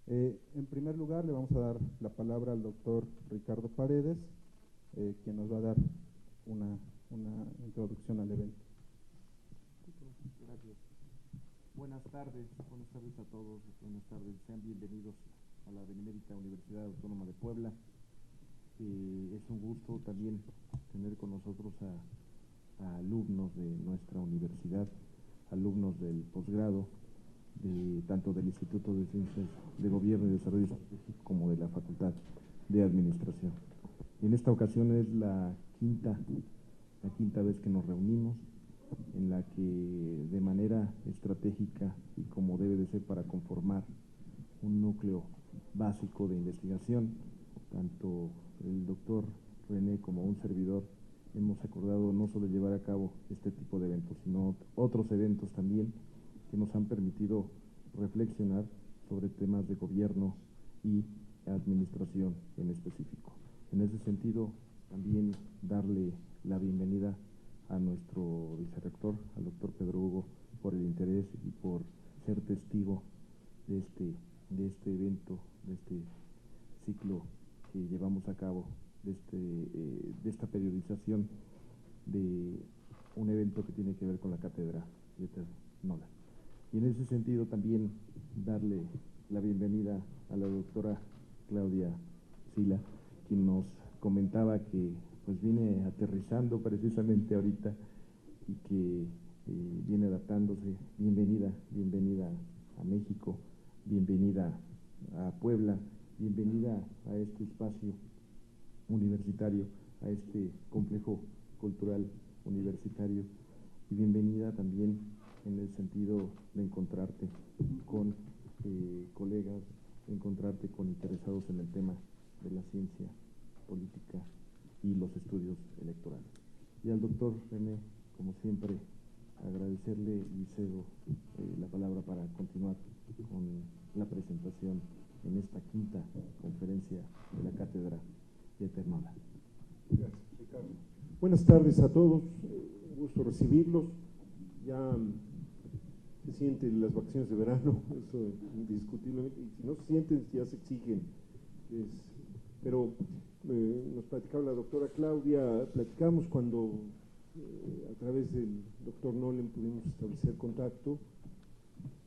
En primer lugar, le vamos a dar la palabra al doctor Ricardo Paredes, quien nos va a dar una introducción al evento. Gracias. Buenas tardes a todos, buenas tardes, sean bienvenidos a la Benemérita Universidad Autónoma de Puebla. Es un gusto también tener con nosotros a alumnos de nuestra universidad, alumnos del posgrado, tanto del Instituto de Ciencias de Gobierno y Desarrollo Estratégico como de la Facultad de Administración. En esta ocasión es la quinta vez que nos reunimos, en la que de manera estratégica y como debe de ser para conformar un núcleo básico de investigación, tanto el doctor René como un servidor hemos acordado no solo llevar a cabo este tipo de eventos, sino otros eventos también que nos han permitido reflexionar sobre temas de gobierno y administración en específico. En ese sentido, también darle la bienvenida a nuestro vicerrector, al doctor Pedro Hugo, por el interés y por ser testigo de este evento, de este ciclo que llevamos a cabo, de esta periodización de un evento que tiene que ver con la cátedra Dieter Nolan. Y en ese sentido también darle la bienvenida a la doctora Claudia Sila, quien nos comentaba que pues viene aterrizando precisamente ahorita y que viene adaptándose. Bienvenida a México, bienvenida a Puebla, bienvenida a este espacio universitario, a este complejo cultural universitario, y bienvenida también en el sentido de encontrarte con colegas, encontrarte con interesados en el tema de la ciencia política y los estudios electorales. Y al doctor René, como siempre, agradecerle y cedo la palabra para continuar con la presentación en esta quinta conferencia de la Cátedra Dieter Nolan. Gracias, Ricardo. Buenas tardes a todos, un gusto recibirlos. Ya se sienten las vacaciones de verano, eso indiscutiblemente, y si no se sienten, ya se exigen. Pero nos platicaba la doctora Claudia, platicamos cuando a través del doctor Nolan pudimos establecer contacto,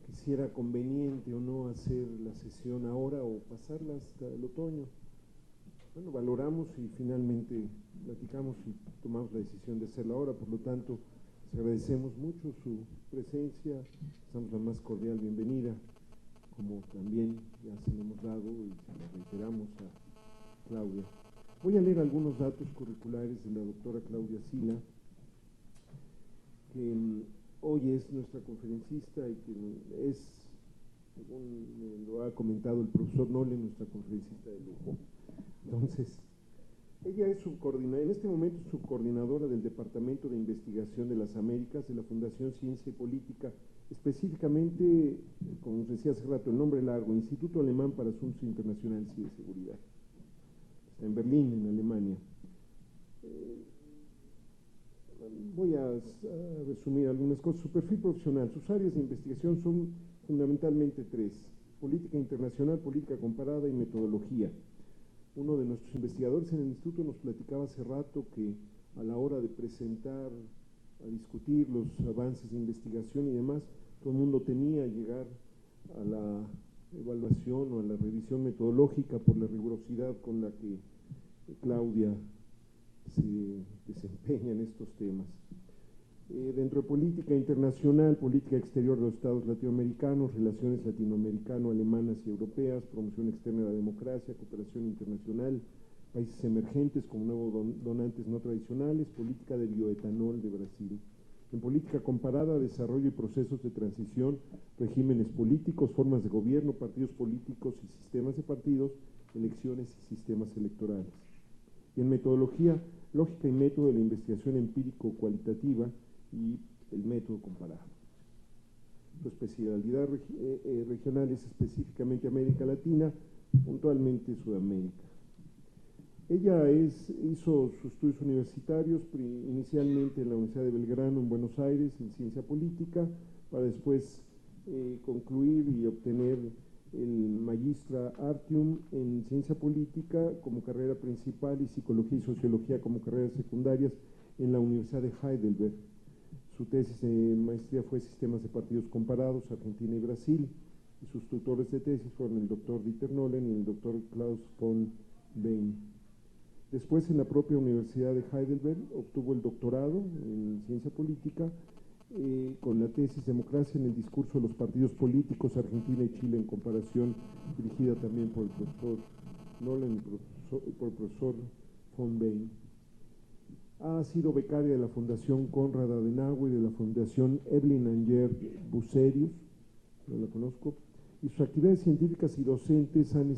que si era conveniente o no hacer la sesión ahora o pasarla hasta el otoño. Bueno, valoramos y finalmente platicamos y tomamos la decisión de hacerla ahora, por lo tanto, les agradecemos mucho su presencia, les damos la más cordial bienvenida, como también ya se lo hemos dado y se lo reiteramos a Claudia. Voy a leer algunos datos curriculares de la doctora Claudia Sila, que hoy es nuestra conferencista y que es, según lo ha comentado el profesor Nolan, nuestra conferencista de lujo. Entonces, ella es en este momento es subcoordinadora del Departamento de Investigación de las Américas de la Fundación Ciencia y Política, específicamente, como nos decía hace rato, el nombre largo, Instituto Alemán para Asuntos Internacionales y de Seguridad. Está en Berlín, en Alemania. Voy a resumir algunas cosas. Su perfil profesional, sus áreas de investigación son fundamentalmente tres: política internacional, política comparada y metodología. Uno de nuestros investigadores en el instituto nos platicaba hace rato que a la hora de presentar, a discutir los avances de investigación y demás, todo el mundo temía llegar a la evaluación o a la revisión metodológica por la rigurosidad con la que Claudia se desempeña en estos temas. Dentro de política internacional, política exterior de los estados latinoamericanos, relaciones latinoamericano-alemanas y europeas, promoción externa de la democracia, cooperación internacional, países emergentes como nuevos donantes no tradicionales, política de bioetanol de Brasil. En política comparada, desarrollo y procesos de transición, regímenes políticos, formas de gobierno, partidos políticos y sistemas de partidos, elecciones y sistemas electorales. Y en metodología, lógica y método de la investigación empírico-cualitativa y el método comparado. Su especialidad regional es específicamente América Latina, puntualmente Sudamérica. Ella hizo sus estudios universitarios inicialmente en la Universidad de Belgrano en Buenos Aires en ciencia política, para después concluir y obtener el Magistra Artium en Ciencia Política como carrera principal y Psicología y Sociología como carreras secundarias en la Universidad de Heidelberg. Su tesis de maestría fue Sistemas de Partidos Comparados, Argentina y Brasil, y sus tutores de tesis fueron el doctor Dieter Nolen y el doctor Klaus von Bein. Después, en la propia Universidad de Heidelberg, obtuvo el doctorado en Ciencia Política con la tesis Democracia en el discurso de los partidos políticos Argentina y Chile en comparación, dirigida también por el profesor Nolen y por el profesor von Bein. Ha sido becaria de la Fundación Konrad Adenauer y de la Fundación Evelyn Anger Bucerius, no la conozco, y sus actividades científicas y docentes se han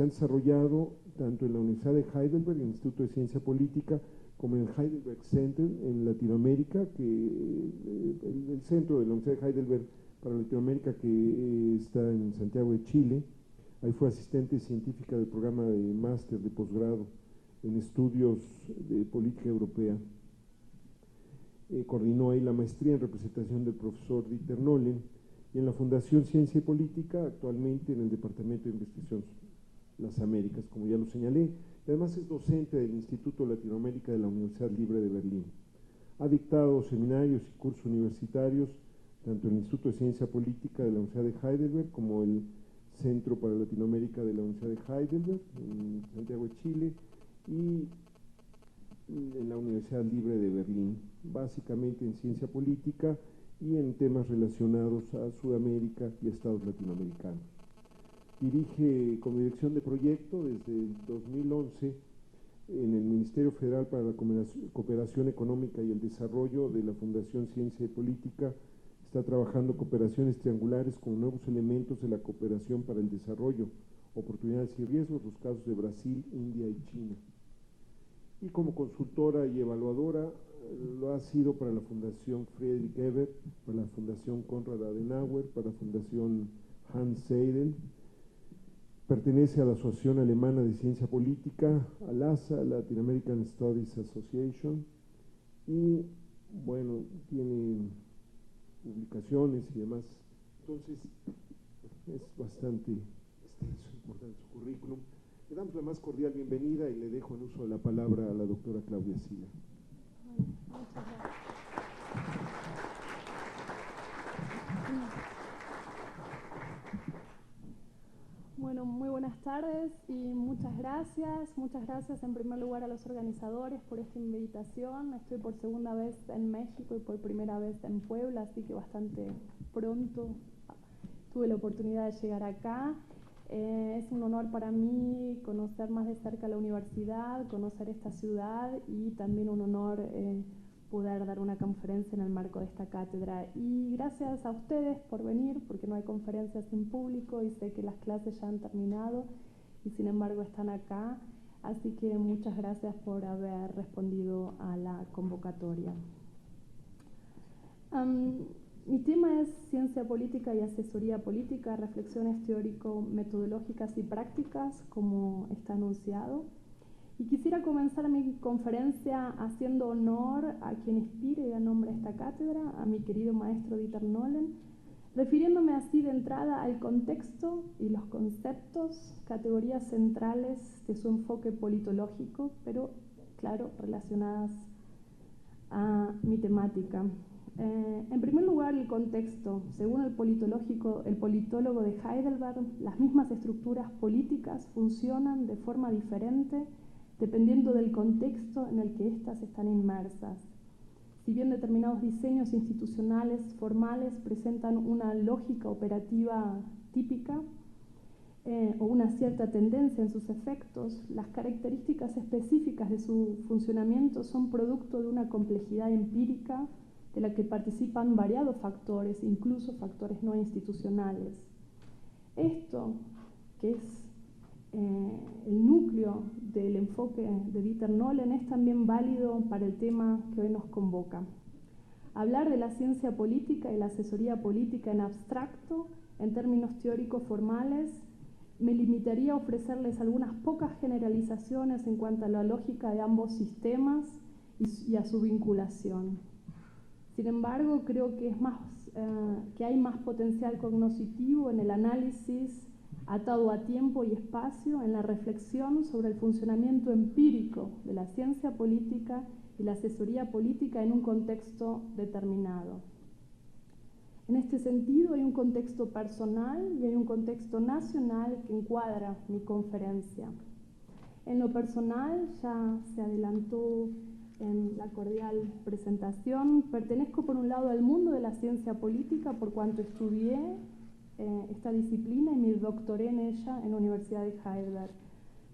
desarrollado tanto en la Universidad de Heidelberg, el Instituto de Ciencia Política, como en el Heidelberg Center en Latinoamérica, el centro de la Universidad de Heidelberg para Latinoamérica, que está en Santiago de Chile. Ahí fue asistente científica del programa de máster de posgrado en estudios de política europea. Coordinó ahí la maestría en representación del profesor Dieter Nolen, y en la Fundación Ciencia y Política, actualmente en el Departamento de Investigación Las Américas, como ya lo señalé. Y además es docente del Instituto Latinoamérica de la Universidad Libre de Berlín. Ha dictado seminarios y cursos universitarios tanto en el Instituto de Ciencia Política de la Universidad de Heidelberg como el Centro para Latinoamérica de la Universidad de Heidelberg, en Santiago de Chile, y en la Universidad Libre de Berlín, básicamente en ciencia política y en temas relacionados a Sudamérica y Estados latinoamericanos. Dirige como dirección de proyecto desde el 2011 en el Ministerio Federal para la Cooperación Económica y el Desarrollo de la Fundación Ciencia y Política. Está trabajando cooperaciones triangulares con nuevos elementos de la cooperación para el desarrollo, oportunidades y riesgos, los casos de Brasil, India y China. Y como consultora y evaluadora lo ha sido para la Fundación Friedrich Ebert, para la Fundación Konrad Adenauer, para la Fundación Hans Seidel. Pertenece a la Asociación Alemana de Ciencia Política, a LASA, Latin American Studies Association, y bueno, tiene publicaciones y demás. Entonces, es bastante extenso, importante su currículum. Le damos la más cordial bienvenida y le dejo en uso de la palabra a la doctora Claudia Sila. Muchas gracias. Bueno, muy buenas tardes y muchas gracias. Muchas gracias en primer lugar a los organizadores por esta invitación. Estoy por segunda vez en México y por primera vez en Puebla, así que bastante pronto tuve la oportunidad de llegar acá. Es un honor para mí conocer más de cerca la universidad, conocer esta ciudad y también un honor poder dar una conferencia en el marco de esta cátedra. Y gracias a ustedes por venir, porque no hay conferencias sin público y sé que las clases ya han terminado y sin embargo están acá. Así que muchas gracias por haber respondido a la convocatoria. Mi tema es Ciencia Política y Asesoría Política, reflexiones teórico-metodológicas y prácticas, como está anunciado. Y quisiera comenzar mi conferencia haciendo honor a quien inspire y da nombre a esta cátedra, a mi querido maestro Dieter Nolen, refiriéndome así de entrada al contexto y los conceptos, categorías centrales de su enfoque politológico, pero claro, relacionadas a mi temática. En primer lugar, el contexto. Según el politólogo de Heidelberg, las mismas estructuras políticas funcionan de forma diferente dependiendo del contexto en el que éstas están inmersas. Si bien determinados diseños institucionales formales presentan una lógica operativa típica o una cierta tendencia en sus efectos, las características específicas de su funcionamiento son producto de una complejidad empírica de la que participan variados factores, incluso factores no institucionales. Esto, que es el núcleo del enfoque de Dieter Nolen, es también válido para el tema que hoy nos convoca. Hablar de la ciencia política y la asesoría política en abstracto, en términos teóricos formales, me limitaría a ofrecerles algunas pocas generalizaciones en cuanto a la lógica de ambos sistemas y a su vinculación. Sin embargo, creo que es más que hay más potencial cognoscitivo en el análisis atado a tiempo y espacio, en la reflexión sobre el funcionamiento empírico de la ciencia política y la asesoría política en un contexto determinado. En este sentido, hay un contexto personal y hay un contexto nacional que encuadra mi conferencia. En lo personal, ya se adelantó en la cordial presentación, pertenezco por un lado al mundo de la ciencia política por cuanto estudié esta disciplina y me doctoré en ella en la Universidad de Heidelberg.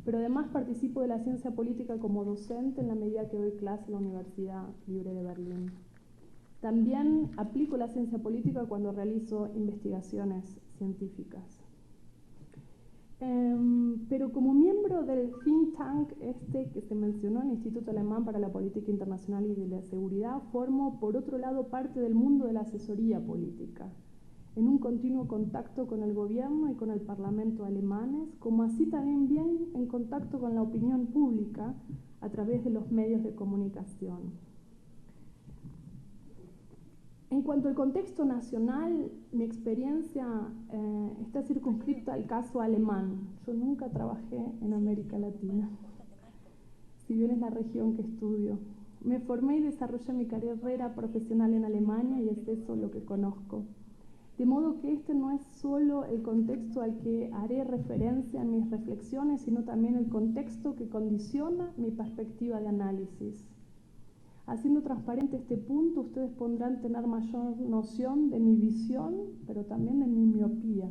Pero además participo de la ciencia política como docente en la medida que doy clase en la Universidad Libre de Berlín. También aplico la ciencia política cuando realizo investigaciones científicas. Pero como miembro del think tank que se mencionó, el Instituto Alemán para la Política Internacional y de la Seguridad, formo por otro lado parte del mundo de la asesoría política, en un continuo contacto con el gobierno y con el parlamento alemanes, como así también bien en contacto con la opinión pública a través de los medios de comunicación. En cuanto al contexto nacional, mi experiencia está circunscrita al caso alemán. Yo nunca trabajé en América Latina, si bien es la región que estudio. Me formé y desarrollé mi carrera profesional en Alemania y es eso lo que conozco. De modo que este no es solo el contexto al que haré referencia en mis reflexiones, sino también el contexto que condiciona mi perspectiva de análisis. Haciendo transparente este punto, ustedes podrán tener mayor noción de mi visión, pero también de mi miopía.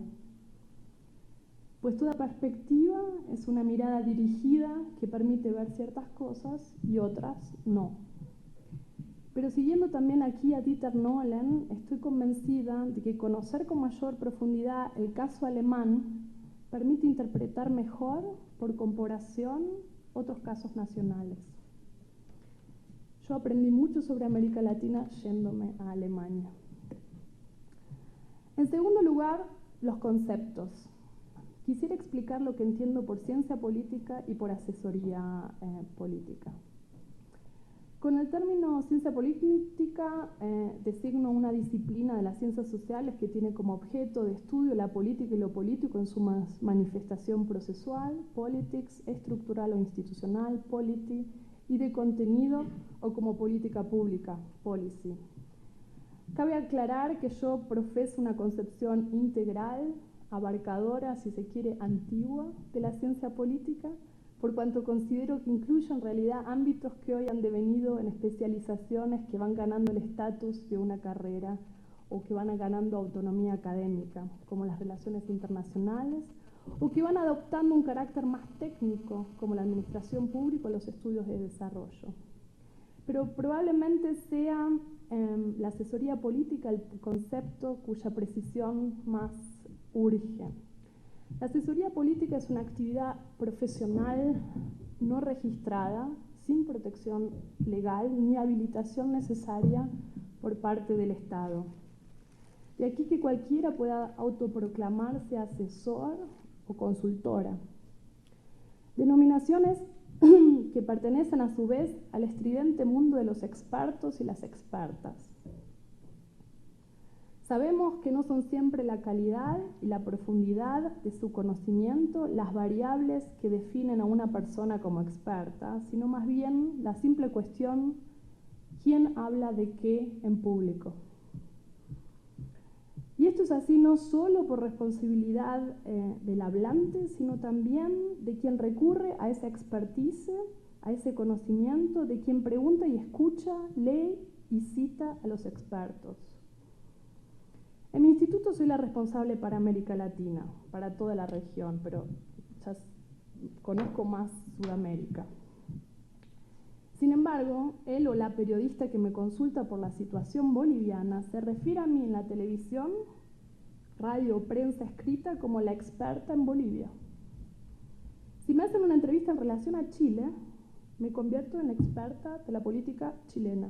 Pues toda perspectiva es una mirada dirigida que permite ver ciertas cosas y otras no. Pero siguiendo también aquí a Dieter Nolen, estoy convencida de que conocer con mayor profundidad el caso alemán permite interpretar mejor, por comparación, otros casos nacionales. Yo aprendí mucho sobre América Latina yéndome a Alemania. En segundo lugar, los conceptos. Quisiera explicar lo que entiendo por ciencia política y por asesoría política. Con el término ciencia política designo una disciplina de las ciencias sociales que tiene como objeto de estudio la política y lo político en su manifestación procesual, politics, estructural o institucional, polity, y de contenido o como política pública, policy. Cabe aclarar que yo profeso una concepción integral, abarcadora, si se quiere, antigua de la ciencia política, por cuanto considero que incluye en realidad ámbitos que hoy han devenido en especializaciones que van ganando el estatus de una carrera o que van ganando autonomía académica, como las relaciones internacionales, o que van adoptando un carácter más técnico, como la administración pública o los estudios de desarrollo. Pero probablemente sea la asesoría política el concepto cuya precisión más urge. La asesoría política es una actividad profesional no registrada, sin protección legal ni habilitación necesaria por parte del Estado. De aquí que cualquiera pueda autoproclamarse asesor o consultora. Denominaciones que pertenecen a su vez al estridente mundo de los expertos y las expertas. Sabemos que no son siempre la calidad y la profundidad de su conocimiento las variables que definen a una persona como experta, sino más bien la simple cuestión: ¿quién habla de qué en público? Y esto es así no solo por responsabilidad del hablante, sino también de quien recurre a esa expertise, a ese conocimiento, de quien pregunta y escucha, lee y cita a los expertos. En mi instituto soy la responsable para América Latina, para toda la región, pero ya conozco más Sudamérica. Sin embargo, él o la periodista que me consulta por la situación boliviana se refiere a mí en la televisión, radio o prensa escrita como la experta en Bolivia. Si me hacen una entrevista en relación a Chile, me convierto en experta de la política chilena.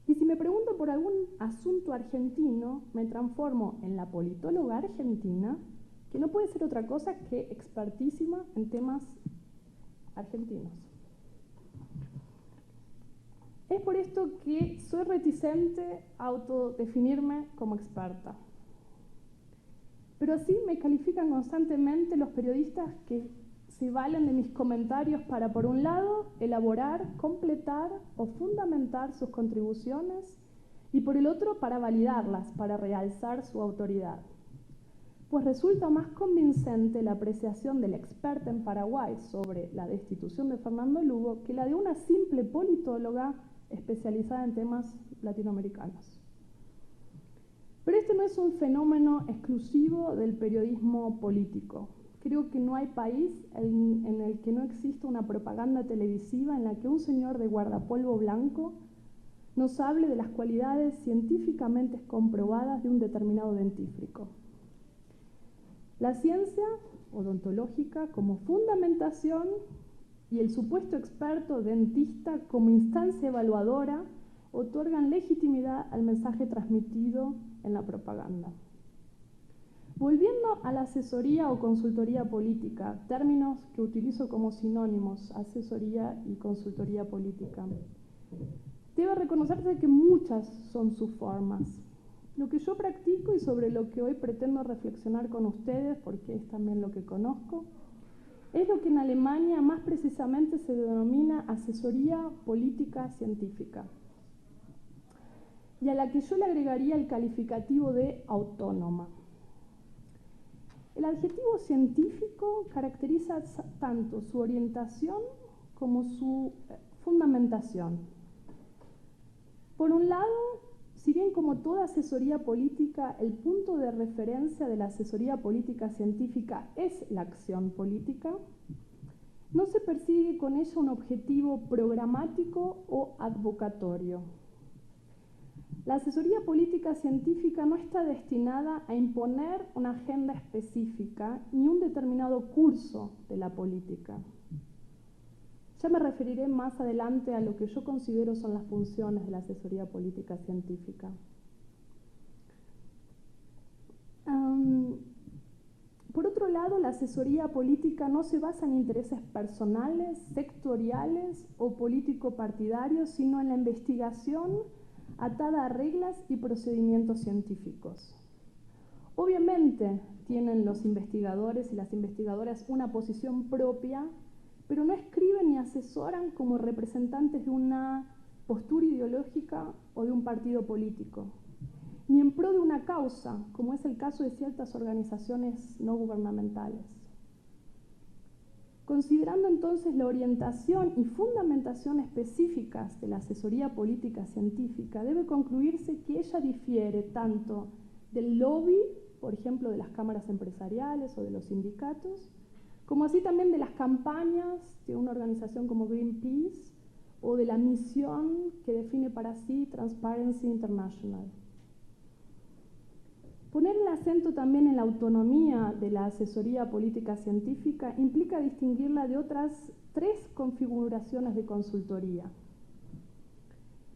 Y si me preguntan por algún asunto argentino, me transformo en la politóloga argentina, que no puede ser otra cosa que expertísima en temas argentinos. Es por esto que soy reticente a autodefinirme como experta. Pero así me califican constantemente los periodistas que se valen de mis comentarios para, por un lado, elaborar, completar o fundamentar sus contribuciones y, por el otro, para validarlas, para realzar su autoridad. Pues resulta más convincente la apreciación del experto en Paraguay sobre la destitución de Fernando Lugo que la de una simple politóloga especializada en temas latinoamericanos. Pero este no es un fenómeno exclusivo del periodismo político. Creo que no hay país en el que no exista una propaganda televisiva en la que un señor de guardapolvo blanco nos hable de las cualidades científicamente comprobadas de un determinado dentífrico. La ciencia odontológica como fundamentación y el supuesto experto dentista como instancia evaluadora otorgan legitimidad al mensaje transmitido en la propaganda. Volviendo a la asesoría o consultoría política, términos que utilizo como sinónimos, asesoría y consultoría política, debe reconocerse que muchas son sus formas. Lo que yo practico y sobre lo que hoy pretendo reflexionar con ustedes, porque es también lo que conozco, es lo que en Alemania más precisamente se denomina asesoría política científica, y a la que yo le agregaría el calificativo de autónoma. El adjetivo científico caracteriza tanto su orientación como su fundamentación. Por un lado, si bien como toda asesoría política, el punto de referencia de la asesoría política científica es la acción política, no se persigue con ella un objetivo programático o advocatorio. La asesoría política científica no está destinada a imponer una agenda específica ni un determinado curso de la política. Ya me referiré más adelante a lo que yo considero son las funciones de la asesoría política científica. Por otro lado, la asesoría política no se basa en intereses personales, sectoriales o político-partidarios, sino en la investigación atada a reglas y procedimientos científicos. Obviamente tienen los investigadores y las investigadoras una posición propia, pero no escriben ni asesoran como representantes de una postura ideológica o de un partido político, ni en pro de una causa, como es el caso de ciertas organizaciones no gubernamentales. Considerando entonces la orientación y fundamentación específicas de la asesoría política científica, debe concluirse que ella difiere tanto del lobby, por ejemplo, de las cámaras empresariales o de los sindicatos, como así también de las campañas de una organización como Greenpeace o de la misión que define para sí Transparency International. Poner el acento también en la autonomía de la asesoría política científica implica distinguirla de otras tres configuraciones de consultoría.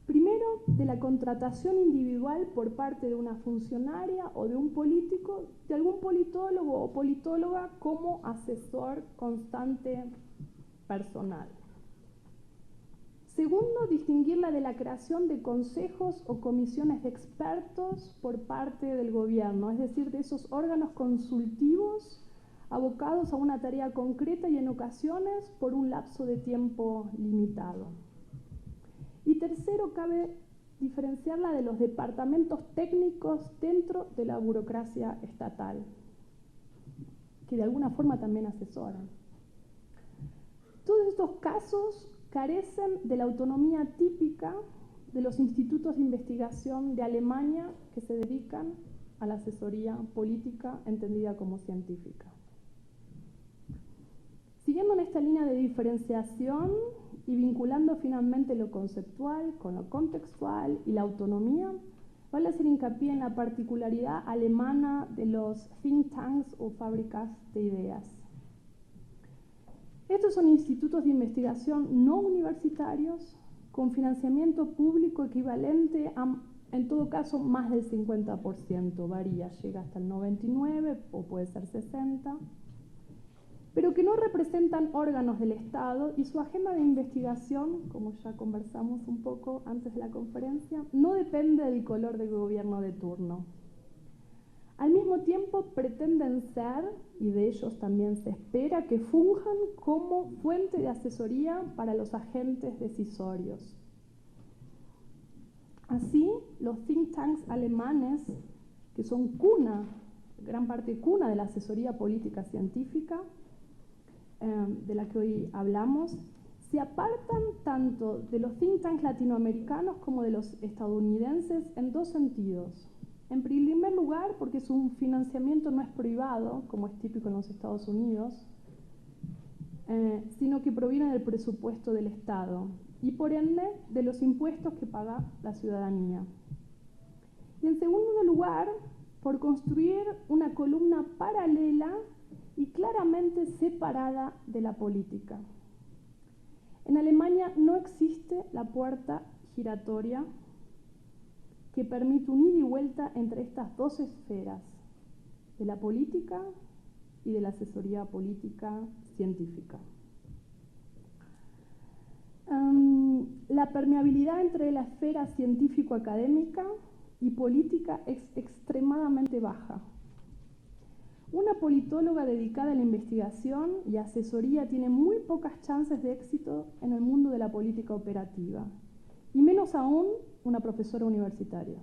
Primero, de la contratación individual por parte de una funcionaria o de un político, de algún politólogo o politóloga como asesor constante personal. Segundo, distinguirla de la creación de consejos o comisiones de expertos por parte del gobierno, es decir, de esos órganos consultivos abocados a una tarea concreta y en ocasiones por un lapso de tiempo limitado. Y tercero, cabe diferenciarla de los departamentos técnicos dentro de la burocracia estatal, que de alguna forma también asesoran. Todos estos casos carecen de la autonomía típica de los institutos de investigación de Alemania que se dedican a la asesoría política entendida como científica. Siguiendo en esta línea de diferenciación y vinculando finalmente lo conceptual con lo contextual y la autonomía, vale hacer hincapié en la particularidad alemana de los think tanks o fábricas de ideas. Estos son institutos de investigación no universitarios con financiamiento público equivalente a, en todo caso, más del 50%, varía, llega hasta el 99% o puede ser 60%, pero que no representan órganos del Estado y su agenda de investigación, como ya conversamos un poco antes de la conferencia, no depende del color de gobierno de turno. Al mismo tiempo pretenden ser, y de ellos también se espera, que funjan como fuente de asesoría para los agentes decisorios. Así, los think tanks alemanes, que son gran parte cuna de la asesoría política científica, de la que hoy hablamos, se apartan tanto de los think tanks latinoamericanos como de los estadounidenses en dos sentidos. En primer lugar, porque su financiamiento no es privado, como es típico en los Estados Unidos, sino que proviene del presupuesto del Estado y por ende de los impuestos que paga la ciudadanía. Y en segundo lugar, por construir una columna paralela y claramente separada de la política. En Alemania no existe la puerta giratoria que permite un ida y vuelta entre estas dos esferas, de la política y de la asesoría política científica. La permeabilidad entre la esfera científico-académica y política es extremadamente baja. Una politóloga dedicada a la investigación y asesoría tiene muy pocas chances de éxito en el mundo de la política operativa, y menos aún una profesora universitaria.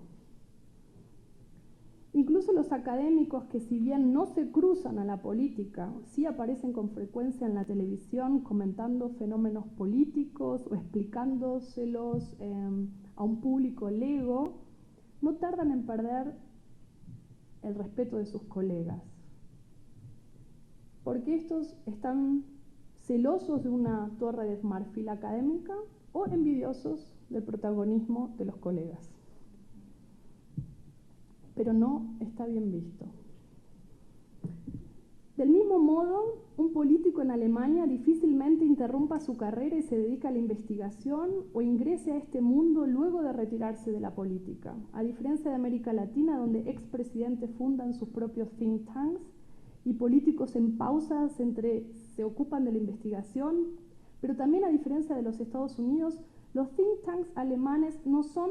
Incluso los académicos que, si bien no se cruzan a la política, sí aparecen con frecuencia en la televisión comentando fenómenos políticos o explicándoselos a un público lego, no tardan en perder el respeto de sus colegas, porque estos están celosos de una torre de marfil académica o envidiosos del protagonismo de los colegas. Pero no está bien visto. Del mismo modo, un político en Alemania difícilmente interrumpa su carrera y se dedica a la investigación o ingrese a este mundo luego de retirarse de la política, a diferencia de América Latina, donde expresidentes fundan sus propios think tanks y políticos en pausas se ocupan de la investigación, pero también a diferencia de los Estados Unidos, los think tanks alemanes no son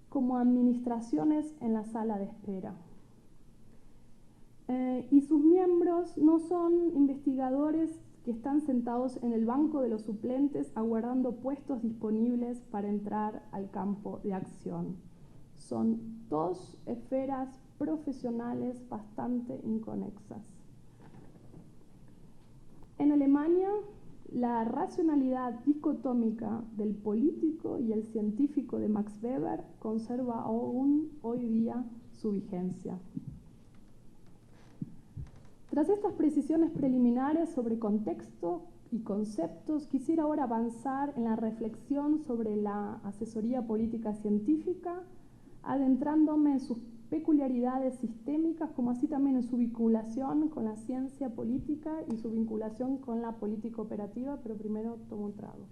como administraciones en la sala de espera. Y sus miembros no son investigadores que están sentados en el banco de los suplentes aguardando puestos disponibles para entrar al campo de acción. Son dos esferas profesionales bastante inconexas. En Alemania, la racionalidad dicotómica del político y el científico de Max Weber conserva aún hoy día su vigencia. Tras estas precisiones preliminares sobre contexto y conceptos, quisiera ahora avanzar en la reflexión sobre la asesoría política científica, adentrándome en sus peculiaridades sistémicas, como así también en su vinculación con la ciencia política y su vinculación con la política operativa, pero primero tomo un trago.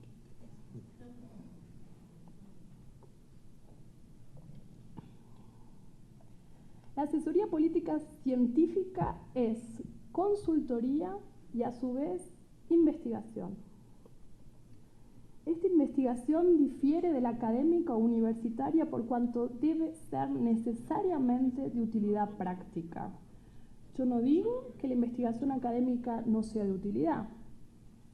La asesoría política científica es consultoría y a su vez investigación. Esta investigación difiere de la académica o universitaria por cuanto debe ser necesariamente de utilidad práctica. Yo no digo que la investigación académica no sea de utilidad,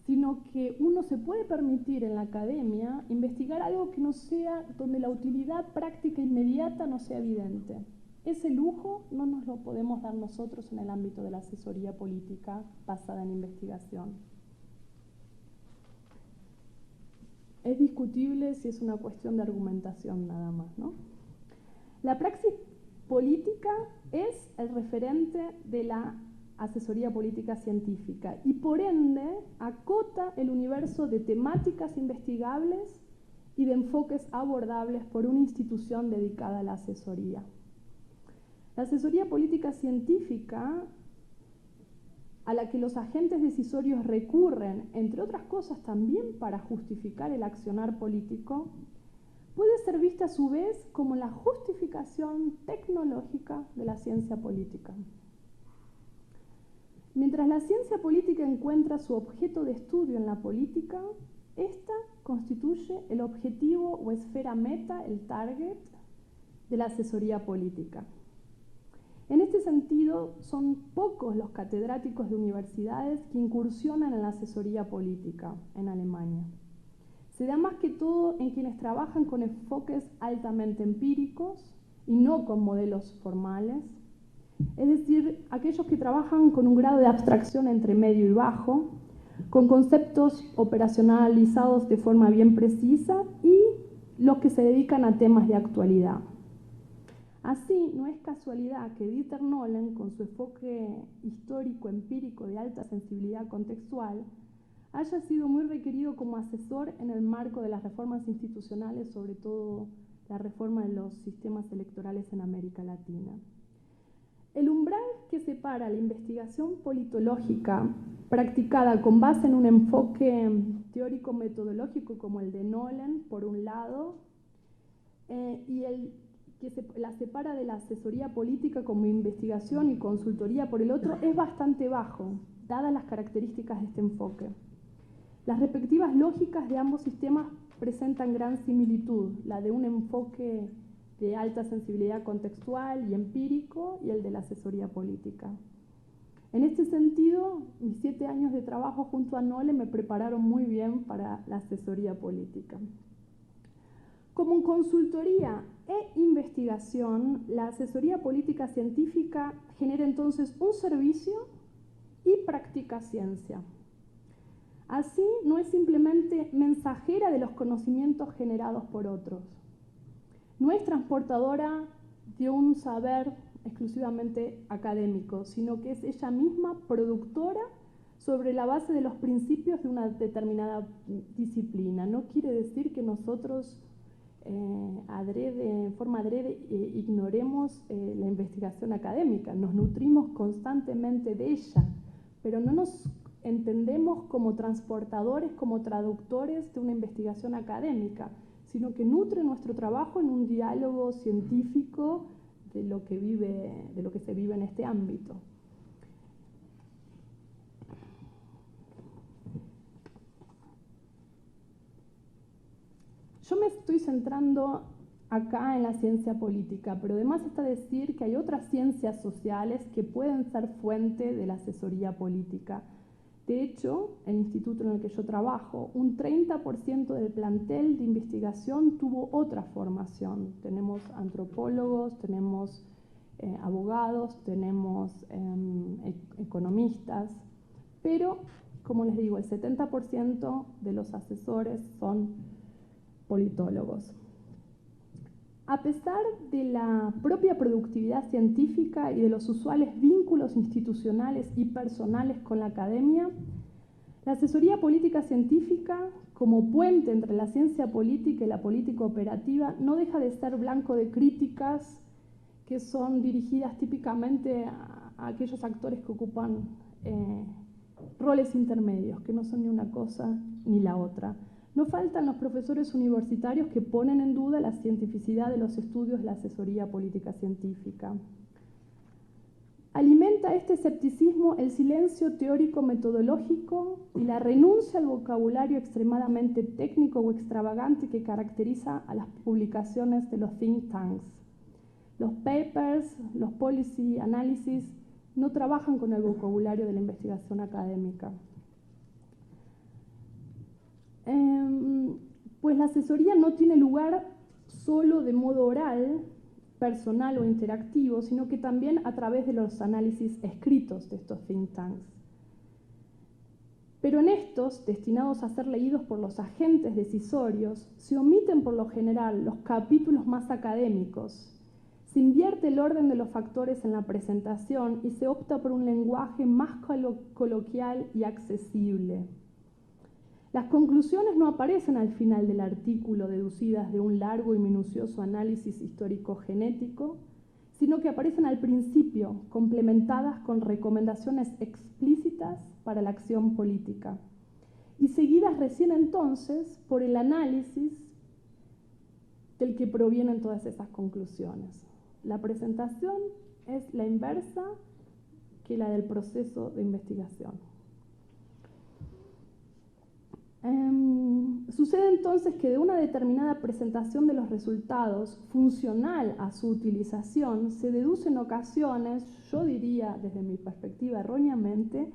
sino que uno se puede permitir en la academia investigar algo que no sea, donde la utilidad práctica inmediata no sea evidente. Ese lujo no nos lo podemos dar nosotros en el ámbito de la asesoría política basada en investigación. Es discutible si es una cuestión de argumentación nada más, ¿no? La praxis política es el referente de la asesoría política científica y por ende acota el universo de temáticas investigables y de enfoques abordables por una institución dedicada a la asesoría. La asesoría política científica, a la que los agentes decisorios recurren, entre otras cosas también para justificar el accionar político, puede ser vista a su vez como la justificación tecnológica de la ciencia política. Mientras la ciencia política encuentra su objeto de estudio en la política, esta constituye el objetivo o esfera meta, el target, de la asesoría política. En este sentido, son pocos los catedráticos de universidades que incursionan en la asesoría política en Alemania. Se da más que todo en quienes trabajan con enfoques altamente empíricos y no con modelos formales, es decir, aquellos que trabajan con un grado de abstracción entre medio y bajo, con conceptos operacionalizados de forma bien precisa y los que se dedican a temas de actualidad. Así, no es casualidad que Dieter Nolen, con su enfoque histórico-empírico de alta sensibilidad contextual, haya sido muy requerido como asesor en el marco de las reformas institucionales, sobre todo la reforma de los sistemas electorales en América Latina. El umbral que separa la investigación politológica practicada con base en un enfoque teórico-metodológico como el de Nolen, por un lado, y el que la separa de la asesoría política como investigación y consultoría por el otro, es bastante bajo, dadas las características de este enfoque. Las respectivas lógicas de ambos sistemas presentan gran similitud, la de un enfoque de alta sensibilidad contextual y empírico y el de la asesoría política. En este sentido, mis 7 años de trabajo junto a Nolen me prepararon muy bien para la asesoría política. Como consultoría e investigación, la asesoría política científica genera entonces un servicio y practica ciencia. Así, no es simplemente mensajera de los conocimientos generados por otros. No es transportadora de un saber exclusivamente académico, sino que es ella misma productora sobre la base de los principios de una determinada disciplina. No quiere decir que nosotros de forma adrede ignoremos la investigación académica. Nos nutrimos constantemente de ella, pero no nos entendemos como transportadores, como traductores de una investigación académica, sino que nutre nuestro trabajo en un diálogo científico de lo que se vive en este ámbito. Yo me estoy centrando acá en la ciencia política, pero además está decir que hay otras ciencias sociales que pueden ser fuente de la asesoría política. De hecho, el instituto en el que yo trabajo, un 30% del plantel de investigación tuvo otra formación. Tenemos antropólogos, tenemos abogados, tenemos economistas, pero, como les digo, el 70% de los asesores son politólogos. A pesar de la propia productividad científica y de los usuales vínculos institucionales y personales con la academia, la asesoría política científica, como puente entre la ciencia política y la política operativa, no deja de ser blanco de críticas que son dirigidas típicamente a aquellos actores que ocupan roles intermedios, que no son ni una cosa ni la otra. No faltan los profesores universitarios que ponen en duda la cientificidad de los estudios de la asesoría política científica. Alimenta este escepticismo el silencio teórico metodológico y la renuncia al vocabulario extremadamente técnico o extravagante que caracteriza a las publicaciones de los think tanks. Los papers, los policy analysis no trabajan con el vocabulario de la investigación académica. Pues la asesoría no tiene lugar solo de modo oral, personal o interactivo, sino que también a través de los análisis escritos de estos think tanks. Pero en estos, destinados a ser leídos por los agentes decisorios, se omiten por lo general los capítulos más académicos, se invierte el orden de los factores en la presentación y se opta por un lenguaje más coloquial y accesible. Las conclusiones no aparecen al final del artículo deducidas de un largo y minucioso análisis histórico-genético, sino que aparecen al principio, complementadas con recomendaciones explícitas para la acción política, y seguidas recién entonces por el análisis del que provienen todas esas conclusiones. La presentación es la inversa que la del proceso de investigación. Sucede entonces que de una determinada presentación de los resultados funcional a su utilización se deduce en ocasiones, yo diría desde mi perspectiva erróneamente,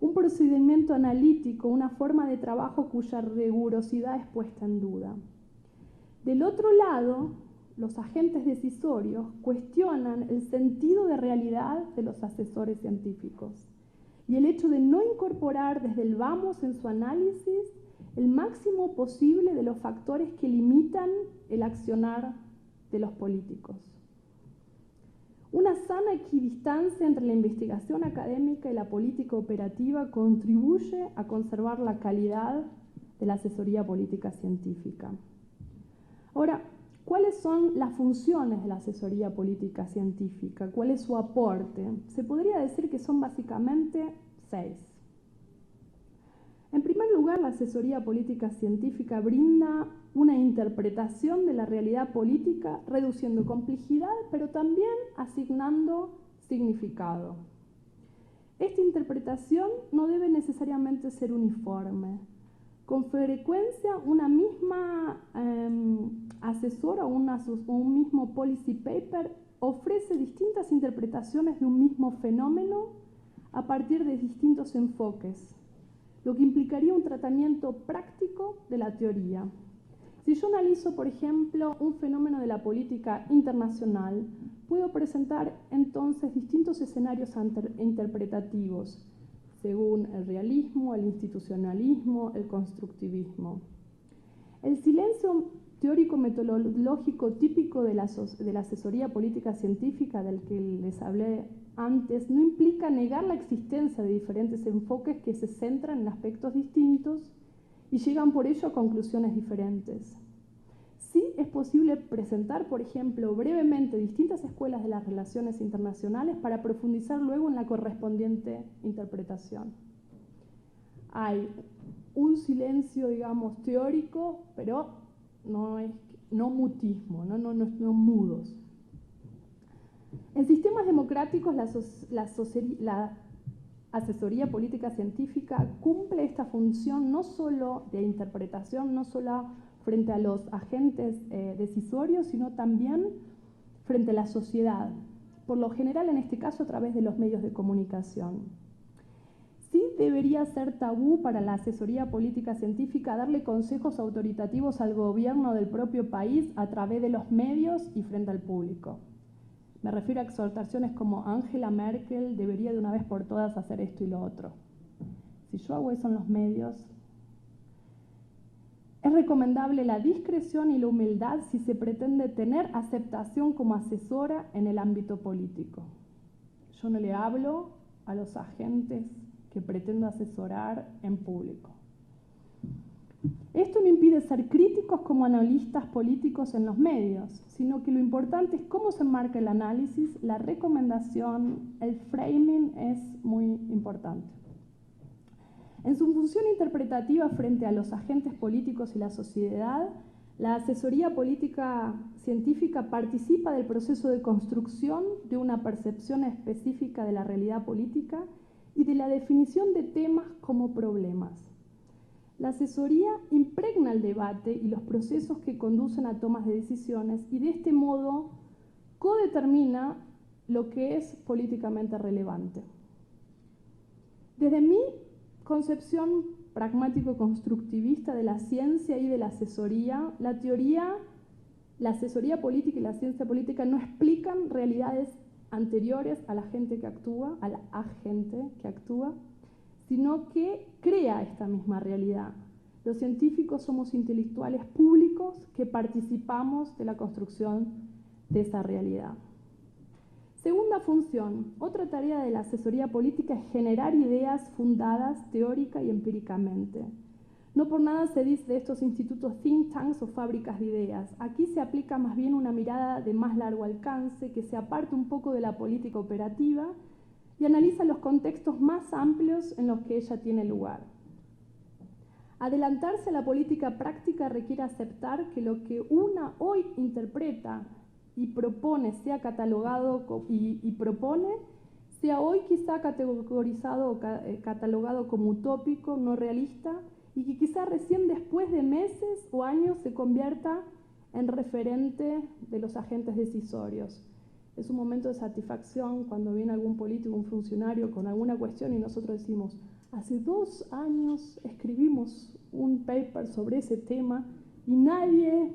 un procedimiento analítico, una forma de trabajo cuya rigurosidad es puesta en duda. Del otro lado, los agentes decisorios cuestionan el sentido de realidad de los asesores científicos y el hecho de no incorporar desde el vamos en su análisis el máximo posible de los factores que limitan el accionar de los políticos. Una sana equidistancia entre la investigación académica y la política operativa contribuye a conservar la calidad de la asesoría política científica. Ahora, ¿cuáles son las funciones de la asesoría política científica? ¿Cuál es su aporte? Se podría decir que son básicamente 6. En primer lugar, la asesoría política científica brinda una interpretación de la realidad política, reduciendo complejidad, pero también asignando significado. Esta interpretación no debe necesariamente ser uniforme. Con frecuencia, una misma asesora o un mismo policy paper ofrece distintas interpretaciones de un mismo fenómeno a partir de distintos enfoques, lo que implicaría un tratamiento práctico de la teoría. Si yo analizo, por ejemplo, un fenómeno de la política internacional, puedo presentar entonces distintos escenarios interpretativos, según el realismo, el institucionalismo, el constructivismo. El silencio teórico-metodológico típico de la asesoría política científica del que les hablé antes no implica negar la existencia de diferentes enfoques que se centran en aspectos distintos y llegan por ello a conclusiones diferentes. Sí es posible presentar, por ejemplo, brevemente distintas escuelas de las relaciones internacionales para profundizar luego en la correspondiente interpretación. Hay un silencio, digamos, teórico, pero no mutismo, no mudos. En sistemas democráticos, la asesoría política científica cumple esta función no solo de interpretación, no solo frente a los agentes decisorios, sino también frente a la sociedad, por lo general en este caso a través de los medios de comunicación. Sí debería ser tabú para la asesoría política científica darle consejos autoritativos al gobierno del propio país a través de los medios y frente al público. Me refiero a exhortaciones como Angela Merkel debería de una vez por todas hacer esto y lo otro. Si yo hago eso en los medios, es recomendable la discreción y la humildad si se pretende tener aceptación como asesora en el ámbito político. Yo no le hablo a los agentes que pretendo asesorar en público. Esto no impide ser críticos como analistas políticos en los medios, sino que lo importante es cómo se enmarca el análisis, la recomendación, el framing es muy importante. En su función interpretativa frente a los agentes políticos y la sociedad, la asesoría política científica participa del proceso de construcción de una percepción específica de la realidad política y de la definición de temas como problemas. La asesoría impregna el debate y los procesos que conducen a tomas de decisiones y de este modo codetermina lo que es políticamente relevante. Desde mi concepción pragmático-constructivista de la ciencia y de la asesoría, la asesoría política y la ciencia política no explican realidades anteriores a la gente que actúa, a la agente que actúa, sino que crea esta misma realidad. Los científicos somos intelectuales públicos que participamos de la construcción de esa realidad. Segunda función, otra tarea de la asesoría política es generar ideas fundadas teórica y empíricamente. No por nada se dice de estos institutos think tanks o fábricas de ideas. Aquí se aplica más bien una mirada de más largo alcance que se aparta un poco de la política operativa y analiza los contextos más amplios en los que ella tiene lugar. Adelantarse a la política práctica requiere aceptar que lo que una hoy interpreta y propone, sea catalogado y propone, sea hoy quizá categorizado o catalogado como utópico, no realista, y que quizá recién después de meses o años se convierta en referente de los agentes decisorios. Es un momento de satisfacción cuando viene algún político, un funcionario con alguna cuestión y nosotros decimos, hace 2 años escribimos un paper sobre ese tema y nadie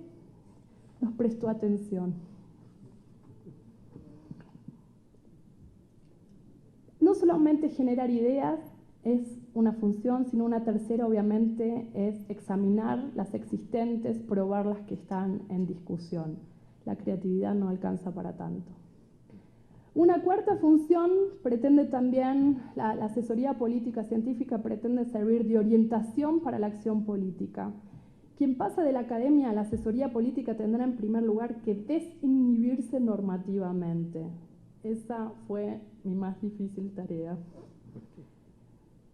nos prestó atención. No solamente generar ideas es una función, sino una tercera obviamente es examinar las existentes, probar las que están en discusión. La creatividad no alcanza para tanto. Una cuarta función pretende también, la asesoría política científica pretende servir de orientación para la acción política. Quien pasa de la academia a la asesoría política tendrá en primer lugar que desinhibirse normativamente. Esa fue mi más difícil tarea.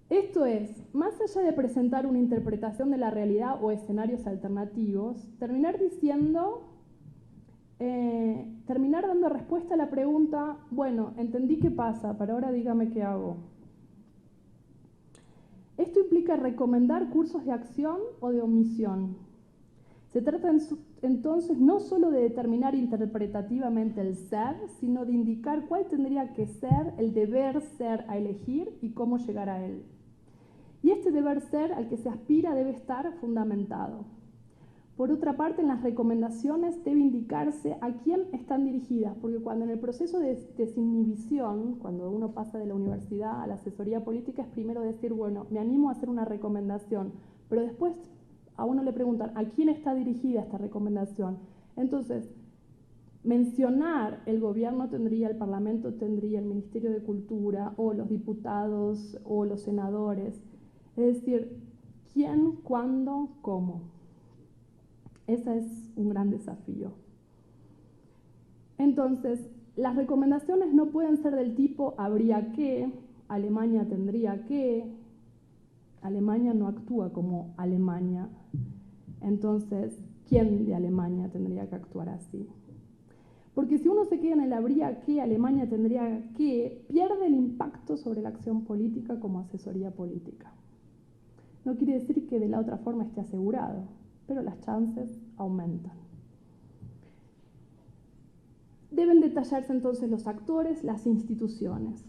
Esto es, más allá de presentar una interpretación de la realidad o escenarios alternativos, terminar dando respuesta a la pregunta, bueno, entendí qué pasa, pero ahora dígame qué hago. Esto implica recomendar cursos de acción o de omisión. Se trata entonces no solo de determinar interpretativamente el ser, sino de indicar cuál tendría que ser el deber ser a elegir y cómo llegar a él. Y este deber ser al que se aspira debe estar fundamentado. Por otra parte, en las recomendaciones debe indicarse a quién están dirigidas, porque cuando en el proceso de desinhibición, cuando uno pasa de la universidad a la asesoría política, es primero decir, bueno, me animo a hacer una recomendación, pero después a uno le preguntan a quién está dirigida esta recomendación. Entonces, mencionar el gobierno tendría, el Parlamento tendría, el Ministerio de Cultura, o los diputados, o los senadores. Es decir, quién, cuándo, cómo. Ese es un gran desafío. Entonces, las recomendaciones no pueden ser del tipo habría que, Alemania tendría que, Alemania no actúa como Alemania. Entonces, ¿quién de Alemania tendría que actuar así? Porque si uno se queda en el habría que, Alemania tendría que, pierde el impacto sobre la acción política como asesoría política. No quiere decir que de la otra forma esté asegurado, pero las chances aumentan. Deben detallarse entonces los actores, las instituciones.